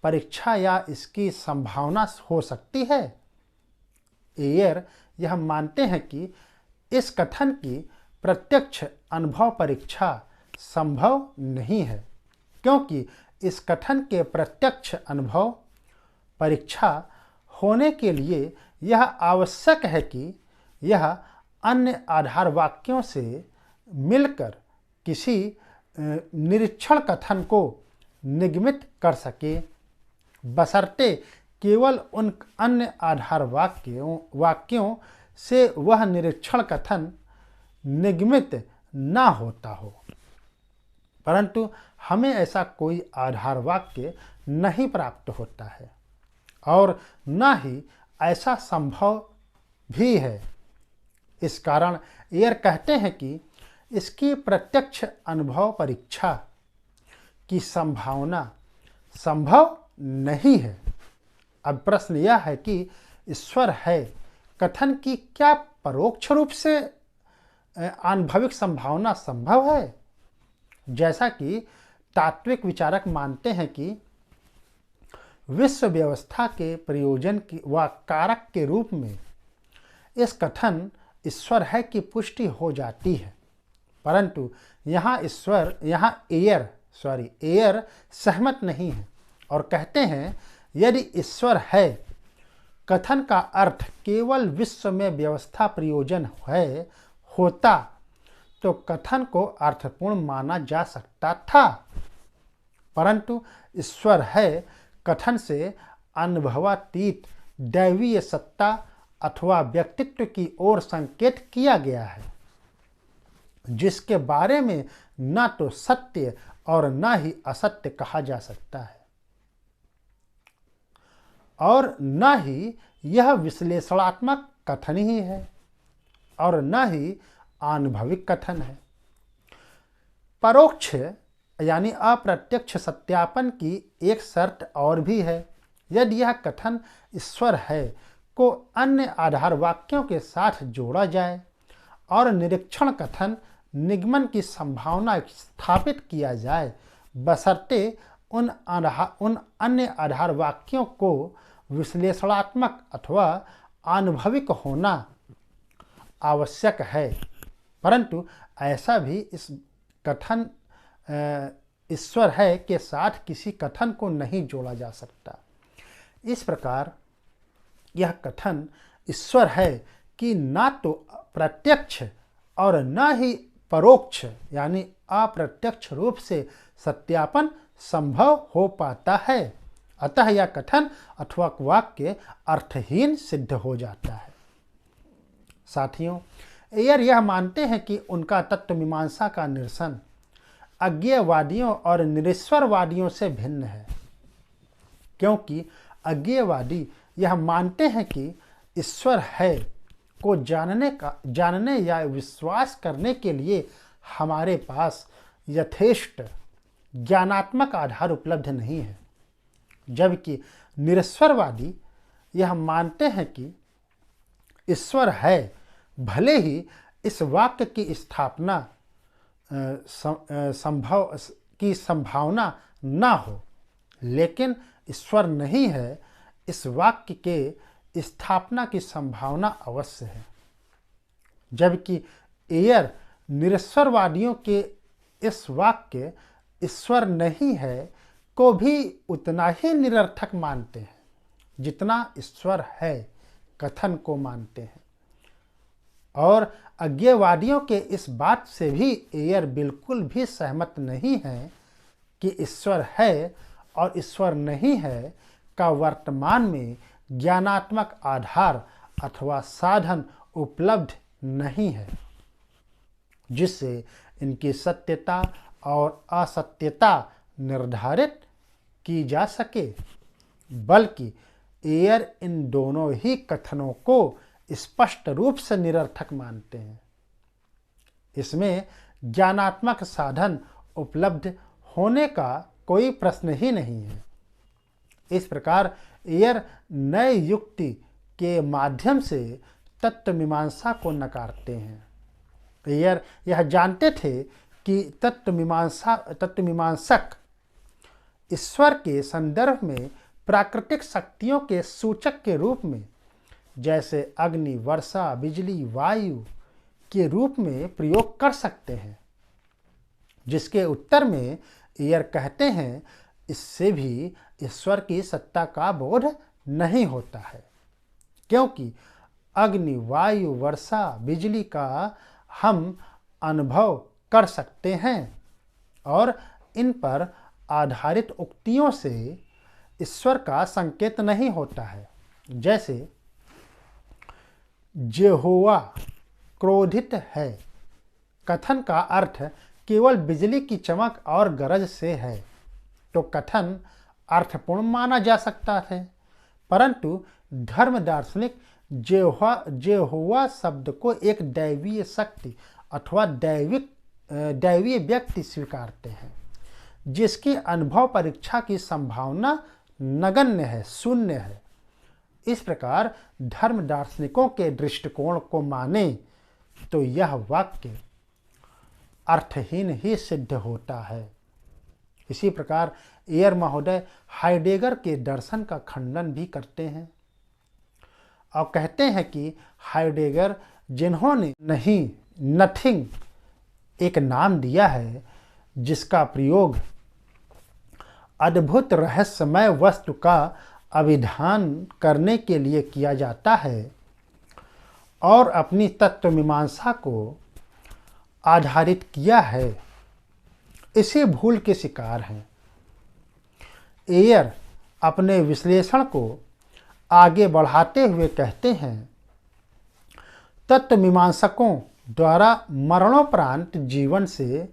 परीक्षा या इसकी संभावना हो सकती है? एयर यह मानते हैं कि इस कथन की प्रत्यक्ष अनुभव परीक्षा संभव नहीं है, क्योंकि इस कथन के प्रत्यक्ष अनुभव परीक्षा होने के लिए यह आवश्यक है कि यह अन्य आधार वाक्यों से मिलकर किसी निरीक्षण कथन को निगमित कर सके, बशर्ते केवल उन अन्य आधार वाक्यों से वह निरीक्षण कथन निगमित ना होता हो। परंतु हमें ऐसा कोई आधार वाक्य नहीं प्राप्त होता है, और न ही ऐसा संभव भी है। इस कारण एयर कहते हैं कि इसकी प्रत्यक्ष अनुभव परीक्षा की संभावना संभव नहीं है। अब प्रश्न यह है कि ईश्वर है कथन की क्या परोक्ष रूप से आनुभविक संभावना संभव है? जैसा कि तात्विक विचारक मानते हैं कि विश्व व्यवस्था के प्रयोजन की व कारक के रूप में इस कथन ईश्वर है की पुष्टि हो जाती है, परंतु यहाँ एयर सहमत नहीं है और कहते हैं यदि ईश्वर है कथन का अर्थ केवल विश्व में व्यवस्था प्रयोजन होता तो कथन को अर्थपूर्ण माना जा सकता था, परंतु ईश्वर है कथन से अनुभवातीत दैवीय सत्ता अथवा व्यक्तित्व की ओर संकेत किया गया है, जिसके बारे में न तो सत्य और न ही असत्य कहा जा सकता है, और न ही यह विश्लेषणात्मक कथन ही है और न ही आनुभविक कथन है। परोक्ष यानी अप्रत्यक्ष सत्यापन की एक शर्त और भी है। यदि यह कथन ईश्वर है को अन्य आधार वाक्यों के साथ जोड़ा जाए और निरीक्षण कथन निगमन की संभावना स्थापित किया जाए, बशर्ते उन अन्य आधार वाक्यों को विश्लेषणात्मक अथवा आनुभविक होना आवश्यक है, परंतु ऐसा भी इस कथन ईश्वर है के साथ किसी कथन को नहीं जोड़ा जा सकता। इस प्रकार यह कथन ईश्वर है कि न तो प्रत्यक्ष और न ही परोक्ष यानी अप्रत्यक्ष रूप से सत्यापन संभव हो पाता है, अतः यह कथन अथवा वाक्य अर्थहीन सिद्ध हो जाता है। साथियों, एयर यह मानते हैं कि उनका तत्व मीमांसा का निरसन अज्ञेयवादियों और निरीश्वरवादियों से भिन्न है, क्योंकि अज्ञेयवादी यह मानते हैं कि ईश्वर है को जानने या विश्वास करने के लिए हमारे पास यथेष्ट ज्ञानात्मक आधार उपलब्ध नहीं है, जबकि निरीश्वरवादी यह मानते हैं कि ईश्वर है, भले ही इस वाक्य की स्थापना संभावना न हो, लेकिन ईश्वर नहीं है इस वाक्य के स्थापना की संभावना अवश्य है। जबकि एयर निरीश्वरवादियों के इस वाक्य ईश्वर नहीं है को भी उतना ही निरर्थक मानते हैं जितना ईश्वर है कथन को मानते हैं। और अज्ञेयवादियों के इस बात से भी एयर बिल्कुल भी सहमत नहीं है कि ईश्वर है और ईश्वर नहीं है का वर्तमान में ज्ञानात्मक आधार अथवा साधन उपलब्ध नहीं है जिससे इनकी सत्यता और असत्यता निर्धारित की जा सके, बल्कि एयर इन दोनों ही कथनों को स्पष्ट रूप से निरर्थक मानते हैं। इसमें ज्ञानात्मक साधन उपलब्ध होने का कोई प्रश्न ही नहीं है। इस प्रकार एयर नए युक्ति के माध्यम से तत्व मीमांसा को नकारते हैं। एयर यह जानते थे कि तत्वमीमांसक ईश्वर के संदर्भ में प्राकृतिक शक्तियों के सूचक के रूप में, जैसे अग्नि, वर्षा, बिजली, वायु के रूप में प्रयोग कर सकते हैं, जिसके उत्तर में एयर कहते हैं इससे भी ईश्वर की सत्ता का बोध नहीं होता है, क्योंकि अग्नि, वायु, वर्षा, बिजली का हम अनुभव कर सकते हैं और इन पर आधारित उक्तियों से ईश्वर का संकेत नहीं होता है। जैसे यहोवा क्रोधित है कथन का अर्थ केवल बिजली की चमक और गरज से है, तो कथन अर्थपूर्ण माना जा सकता है, परंतु धर्म दार्शनिक यहोवा शब्द को एक दैवीय शक्ति अथवा दैवीय व्यक्ति स्वीकारते हैं, जिसकी अनुभव परीक्षा की संभावना नगण्य है, शून्य है। इस प्रकार धर्म दार्शनिकों के दृष्टिकोण को माने तो यह वाक्य अर्थहीन ही सिद्ध होता है। इसी प्रकार एयर महोदय हाइडेगर के दर्शन का खंडन भी करते हैं और कहते हैं कि हाइडेगर, जिन्होंने नथिंग एक नाम दिया है जिसका प्रयोग अद्भुत रहस्यमय वस्तु का अभिधान करने के लिए किया जाता है, और अपनी तत्व मीमांसा को आधारित किया है, इसी भूल के शिकार हैं। एयर अपने विश्लेषण को आगे बढ़ाते हुए कहते हैं, तत्व मीमांसकों द्वारा मरणोपरांत जीवन से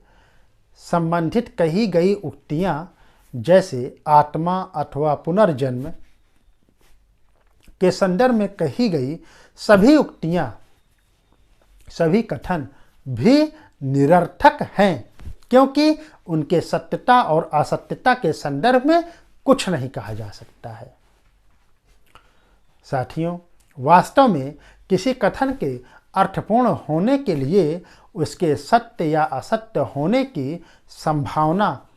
संबंधित कही गई उक्तियां, जैसे आत्मा अथवा पुनर्जन्म के संदर्भ में कही गई सभी उक्तियां, सभी कथन भी निरर्थक हैं, क्योंकि उनके सत्यता और असत्यता के संदर्भ में कुछ नहीं कहा जा सकता है। साथियों, वास्तव में किसी कथन के अर्थपूर्ण होने के लिए उसके सत्य या असत्य होने की संभावना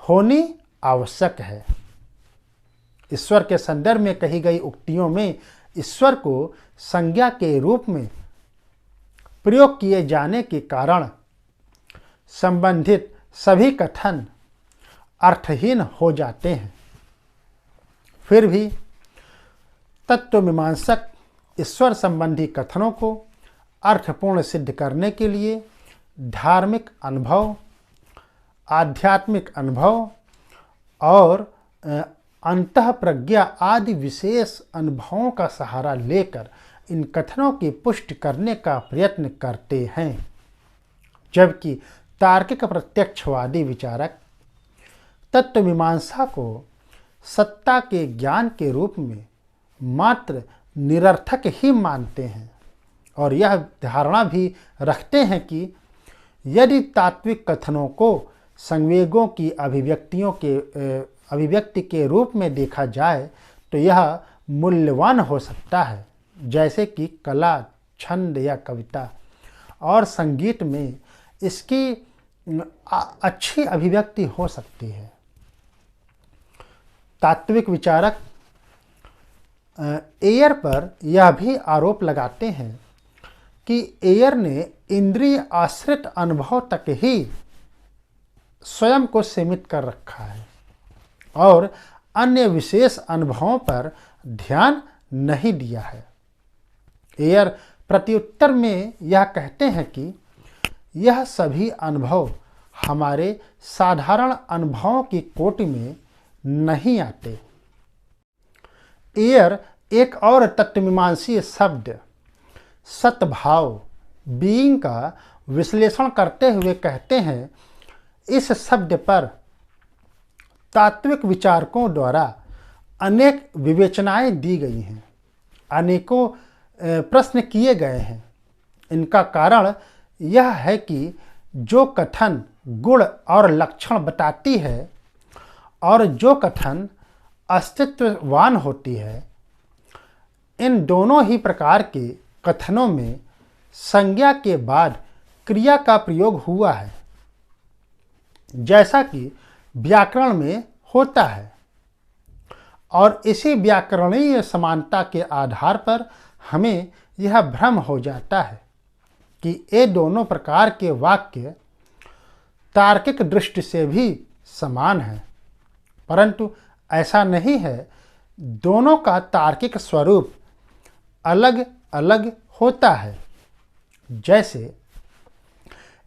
होनी आवश्यक है। ईश्वर के संदर्भ में कही गई उक्तियों में ईश्वर को संज्ञा के रूप में प्रयोग किए जाने के कारण संबंधित सभी कथन अर्थहीन हो जाते हैं। फिर भी तत्वमीमांसक ईश्वर संबंधी कथनों को अर्थपूर्ण सिद्ध करने के लिए धार्मिक अनुभव, आध्यात्मिक अनुभव और अंतःप्रज्ञा आदि विशेष अनुभवों का सहारा लेकर इन कथनों की पुष्टि करने का प्रयत्न करते हैं, जबकि तार्किक प्रत्यक्षवादी विचारक तत्व मीमांसा को सत्ता के ज्ञान के रूप में मात्र निरर्थक ही मानते हैं और यह धारणा भी रखते हैं कि यदि तात्विक कथनों को संवेगों की अभिव्यक्ति के रूप में देखा जाए तो यह मूल्यवान हो सकता है, जैसे कि कला, छंद या कविता, और संगीत में इसकी अच्छी अभिव्यक्ति हो सकती है। तात्विक विचारक एयर पर यह भी आरोप लगाते हैं कि एयर ने इंद्रिय आश्रित अनुभव तक ही स्वयं को सीमित कर रखा है और अन्य विशेष अनुभवों पर ध्यान नहीं दिया है। एयर प्रत्युत्तर में यह कहते हैं कि यह सभी अनुभव हमारे साधारण अनुभवों की कोटि में नहीं आते। एयर एक और तत्वमीमांसीय शब्द सद्भाव, बीइंग का विश्लेषण करते हुए कहते हैं, इस शब्द पर तात्विक विचारकों द्वारा अनेक विवेचनाएं दी गई हैं, अनेकों प्रश्न किए गए हैं। इनका कारण यह है कि जो कथन गुण और लक्षण बताती है और जो कथन अस्तित्ववान होती है, इन दोनों ही प्रकार के कथनों में संज्ञा के बाद क्रिया का प्रयोग हुआ है, जैसा कि व्याकरण में होता है। और इसी व्याकरणीय समानता के आधार पर हमें यह भ्रम हो जाता है कि ये दोनों प्रकार के वाक्य तार्किक दृष्टि से भी समान हैं, परंतु ऐसा नहीं है। दोनों का तार्किक स्वरूप अलग अलग होता है। जैसे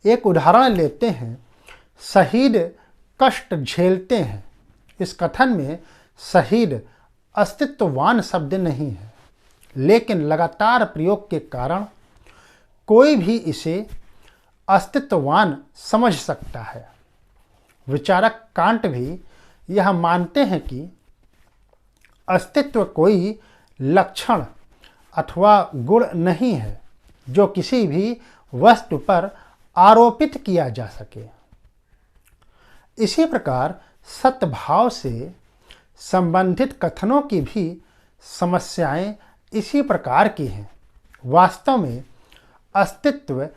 एक उदाहरण लेते हैं, शहीद कष्ट झेलते हैं। इस कथन में शहीद अस्तित्ववान शब्द नहीं है, लेकिन लगातार प्रयोग के कारण कोई भी इसे अस्तित्ववान समझ सकता है। विचारक कांट भी यह मानते हैं कि अस्तित्व कोई लक्षण अथवा गुण नहीं है जो किसी भी वस्तु पर आरोपित किया जा सके। इसी प्रकार सद्भाव से संबंधित कथनों की भी समस्याएं इसी प्रकार की हैं। वास्तव में अस्तित्व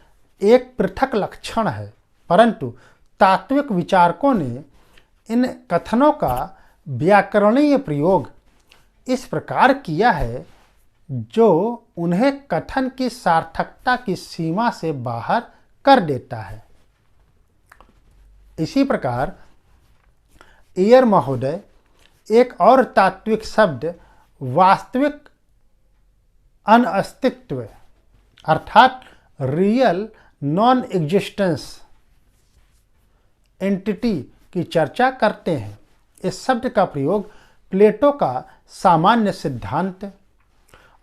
एक पृथक लक्षण है, परंतु तात्विक विचारकों ने इन कथनों का व्याकरणीय प्रयोग इस प्रकार किया है जो उन्हें कथन की सार्थकता की सीमा से बाहर कर देता है। इसी प्रकार एयर महोदय एक और तात्विक शब्द वास्तविक अनअस्तित्व अर्थात रियल नॉन एग्जिस्टेंस एंटिटी की चर्चा करते हैं। इस शब्द का प्रयोग प्लेटो का सामान्य सिद्धांत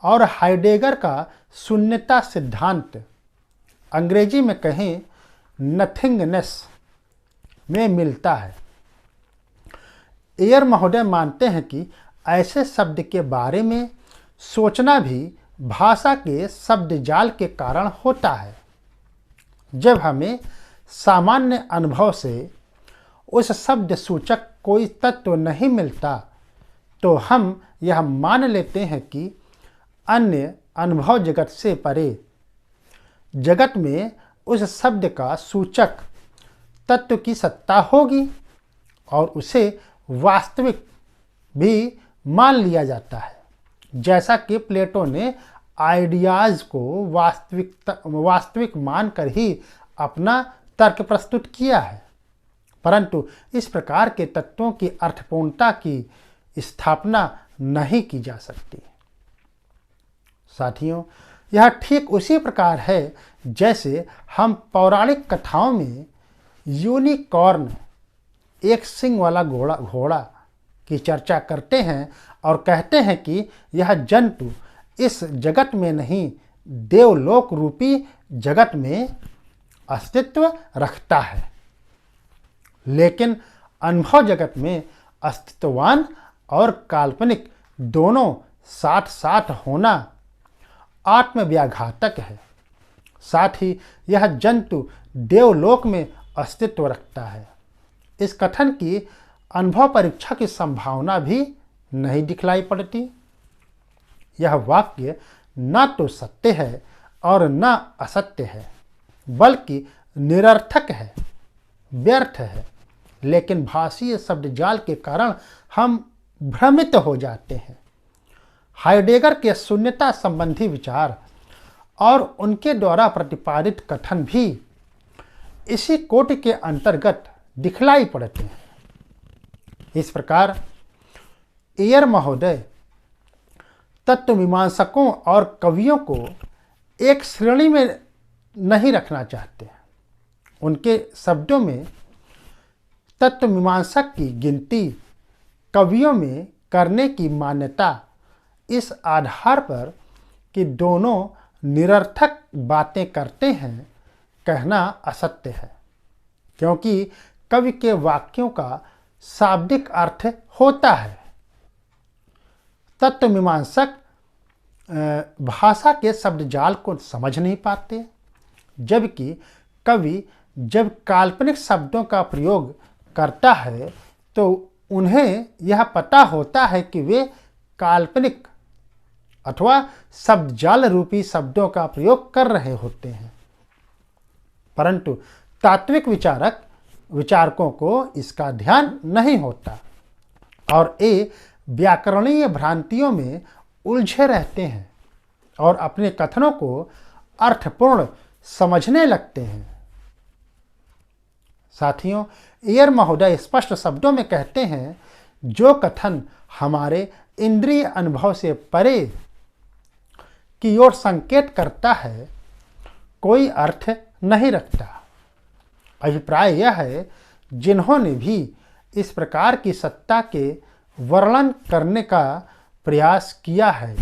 और हाइडेगर का शून्यता सिद्धांत, अंग्रेजी में कहें नथिंगनेस, में मिलता है। एयर महोदय मानते हैं कि ऐसे शब्द के बारे में सोचना भी भाषा के शब्द जाल के कारण होता है। जब हमें सामान्य अनुभव से उस शब्द सूचक कोई तत्व नहीं मिलता तो हम यह मान लेते हैं कि अन्य अनुभव जगत से परे जगत में उस शब्द का सूचक तत्व की सत्ता होगी और उसे वास्तविक भी मान लिया जाता है। जैसा कि प्लेटो ने आइडियाज़ को वास्तविक मानकर ही अपना तर्क प्रस्तुत किया है, परंतु इस प्रकार के तत्वों की अर्थपूर्णता की स्थापना नहीं की जा सकती। साथियों, यह ठीक उसी प्रकार है जैसे हम पौराणिक कथाओं में यूनिकॉर्न, एक सिंग वाला घोड़ा की चर्चा करते हैं और कहते हैं कि यह जंतु इस जगत में नहीं, देवलोक रूपी जगत में अस्तित्व रखता है। लेकिन अनुभव जगत में अस्तित्ववान और काल्पनिक दोनों साथ साथ होना आत्मव्याघातक है। साथ ही यह जंतु देवलोक में अस्तित्व रखता है। इस कथन की अनुभव परीक्षा की संभावना भी नहीं दिखलाई पड़ती। यह वाक्य न तो सत्य है और न असत्य है, बल्कि निरर्थक है, व्यर्थ है। लेकिन भाषीय शब्दजाल के कारण हम भ्रमित हो जाते हैं। हाइडेगर के शून्यता संबंधी विचार और उनके द्वारा प्रतिपादित कथन भी इसी कोटि के अंतर्गत दिखलाई पड़ते हैं। इस प्रकार एयर महोदय तत्वमीमांसकों और कवियों को एक श्रेणी में नहीं रखना चाहते। उनके शब्दों में तत्वमीमांसक की गिनती कवियों में करने की मान्यता इस आधार पर कि दोनों निरर्थक बातें करते हैं, कहना असत्य है। क्योंकि कवि के वाक्यों का शाब्दिक अर्थ होता है। तत्वमीमांसक भाषा के शब्दजाल को समझ नहीं पाते, जबकि कवि जब काल्पनिक शब्दों का प्रयोग करता है तो उन्हें यह पता होता है कि वे काल्पनिक अथवा शब्दजाल रूपी शब्दों का प्रयोग कर रहे होते हैं। परंतु तात्विक विचारकों को इसका ध्यान नहीं होता और ये व्याकरणीय भ्रांतियों में उलझे रहते हैं और अपने कथनों को अर्थपूर्ण समझने लगते हैं। साथियों, एयर महोदय स्पष्ट शब्दों में कहते हैं, जो कथन हमारे इंद्रिय अनुभव से परे की ओर संकेत करता है, कोई अर्थ नहीं रखता। अभिप्राय यह है, जिन्होंने भी इस प्रकार की सत्ता के वर्णन करने का प्रयास किया है,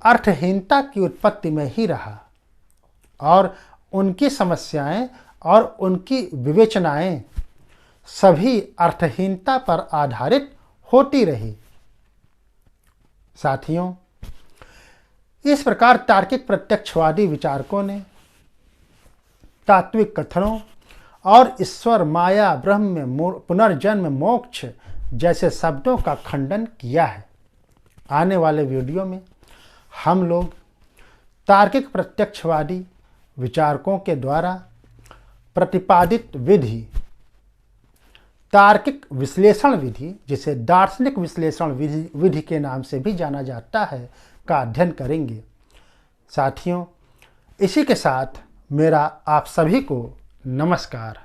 अर्थहीनता की उत्पत्ति में ही रहा और उनकी समस्याएं और उनकी विवेचनाएं सभी अर्थहीनता पर आधारित होती रही। साथियों, इस प्रकार तार्किक प्रत्यक्षवादी विचारकों ने तात्विक कथनों और ईश्वर, माया, ब्रह्म, पुनर्जन्म, मोक्ष जैसे शब्दों का खंडन किया है। आने वाले वीडियो में हम लोग तार्किक प्रत्यक्षवादी विचारकों के द्वारा प्रतिपादित विधि, तार्किक विश्लेषण विधि, जिसे दार्शनिक विश्लेषण विधि के नाम से भी जाना जाता है, का अध्ययन करेंगे। साथियों, इसी के साथ मेरा आप सभी को नमस्कार।